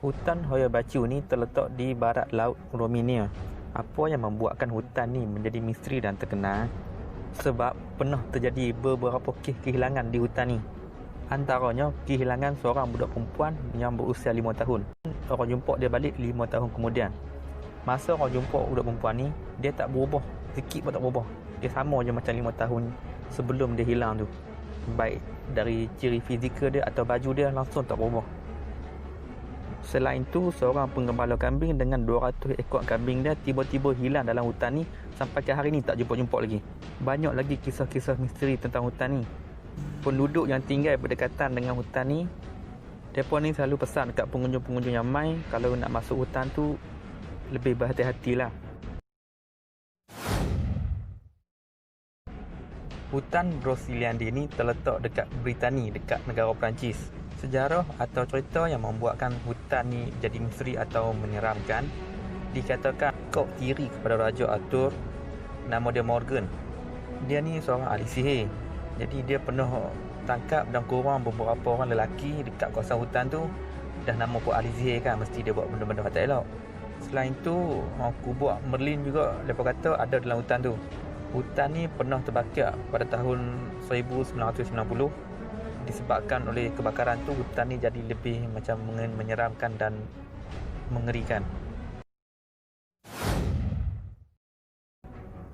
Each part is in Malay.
Hutan Hoya Baciu ni terletak di barat laut Romania. Apa yang membuatkan hutan ni menjadi misteri dan terkenal? Sebab pernah terjadi beberapa kes kehilangan di hutan ni. Antaranya kehilangan seorang budak perempuan yang berusia 5 tahun. Orang jumpa dia balik 5 tahun kemudian. Masa orang jumpa budak perempuan ni, dia tak berubah, sikit pun tak berubah. Dia sama je macam 5 tahun sebelum dia hilang tu. Baik dari ciri fizikal dia atau baju dia langsung tak berubah. Selain tu, seorang penggembala kambing dengan 200 ekor kambing dia tiba-tiba hilang dalam hutan ni sampai ke hari ni tak jumpa-jumpa lagi. Banyak lagi kisah-kisah misteri tentang hutan ni. Penduduk yang tinggal berdekatan dengan hutan ni, mereka ni selalu pesan dekat pengunjung-pengunjung yang mai kalau nak masuk hutan tu lebih berhati-hatilah. Hutan Brocéliande ni terletak dekat Britani, dekat negara Perancis. Sejarah atau cerita yang membuatkan hutan ni jadi misteri atau menyeramkan, dikatakan kau tiri kepada Raja Arthur, nama dia Morgan. Dia ni seorang ahli sihir. Jadi dia pernah tangkap dan kurang beberapa orang lelaki dekat kawasan hutan tu. Dah nama pun ahli sihir kan, mesti dia buat benda-benda tak elok. Selain tu, kubur Merlin juga mereka kata ada dalam hutan tu. Hutan ni pernah terbakar pada tahun 1990. Disebabkan oleh kebakaran tu, hutan ni jadi lebih macam menyeramkan dan mengerikan.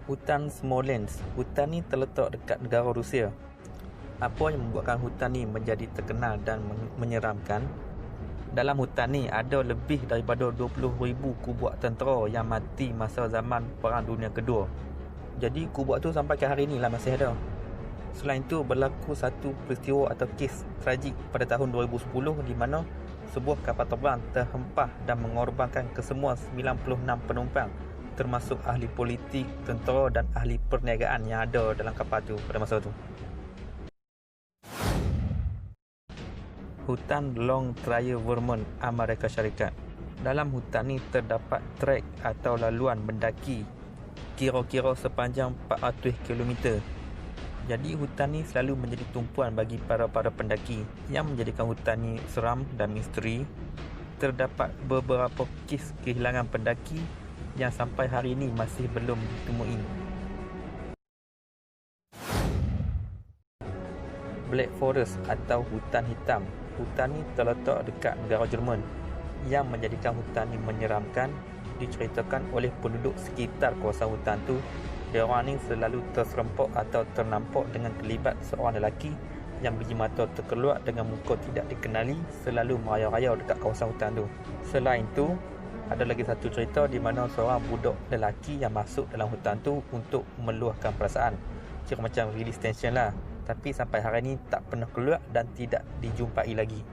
Hutan Smolensk. Hutan ni terletak dekat negara Rusia. Apa yang membuatkan hutan ni menjadi terkenal dan menyeramkan? Dalam hutan ni ada lebih daripada 20,000 kubur tentera yang mati masa zaman Perang Dunia Kedua. Jadi kubur tu sampai ke hari ni lah masih ada. Selain itu, berlaku satu peristiwa atau kes tragik pada tahun 2010 di mana sebuah kapal terbang terhempah dan mengorbankan kesemua 96 penumpang, termasuk ahli politik, tentera dan ahli perniagaan yang ada dalam kapal tu pada masa tu. Hutan Long Trail Vermont, Amerika Syarikat. Dalam hutan ni terdapat trek atau laluan mendaki kira-kira sepanjang 400 km. Jadi hutan ni selalu menjadi tumpuan bagi para pendaki. Yang menjadikan hutan ni seram dan misteri, terdapat beberapa kes kehilangan pendaki yang sampai hari ini masih belum ditemui. Black Forest atau hutan hitam. Hutan ni terletak dekat negara Jerman. Yang menjadikan hutan ni menyeramkan, diceritakan oleh penduduk sekitar kawasan hutan tu. Diorang ni selalu terserempak atau ternampak dengan terlibat seorang lelaki yang biji mata terkeluar dengan muka tidak dikenali selalu merayau-rayau dekat kawasan hutan tu. Selain tu, ada lagi satu cerita di mana seorang budak lelaki yang masuk dalam hutan tu untuk meluahkan perasaan. Kira macam release tension lah. Tapi sampai hari ni tak pernah keluar dan tidak dijumpai lagi.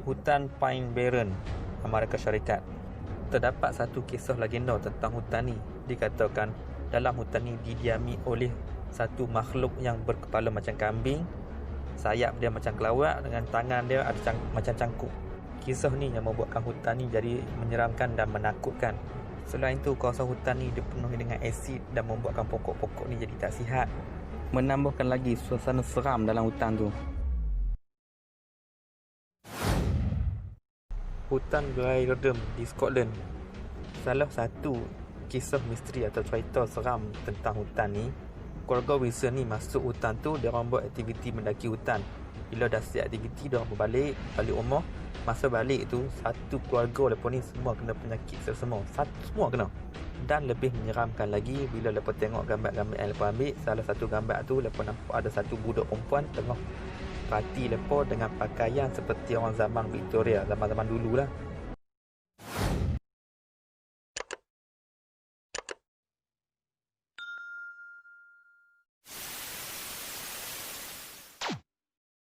Hutan Pine Barren, Amerika Syarikat. Terdapat satu kisah legenda tentang hutan ni. Dikatakan dalam hutan ni didiami oleh satu makhluk yang berkepala macam kambing, sayap dia macam kelawar, dengan tangan dia ada macam cangkuk. Kisah ni yang membuatkan hutan ni jadi menyeramkan dan menakutkan. Selain tu, kawasan hutan ni dipenuhi dengan asid dan membuatkan pokok-pokok ni jadi tak sihat, menambahkan lagi suasana seram dalam hutan tu. Hutan Glyrdum di Scotland. Salah satu kisah misteri atau cerita seram tentang hutan ni, keluarga Wilson ni masuk hutan tu, dia orang buat aktiviti mendaki hutan. Bila dah siap aktiviti, dia orang balik rumah. Masa balik tu, satu keluarga lepas ni semua kena penyakit semua. Semua kena. Dan lebih menyeramkan lagi bila lepas tengok gambar-gambar yang lepas ambil. Salah satu gambar tu, lepas nampak ada satu budak perempuan tengah parti lepas dengan pakaian seperti orang zaman Victoria, zaman-zaman dulu lah.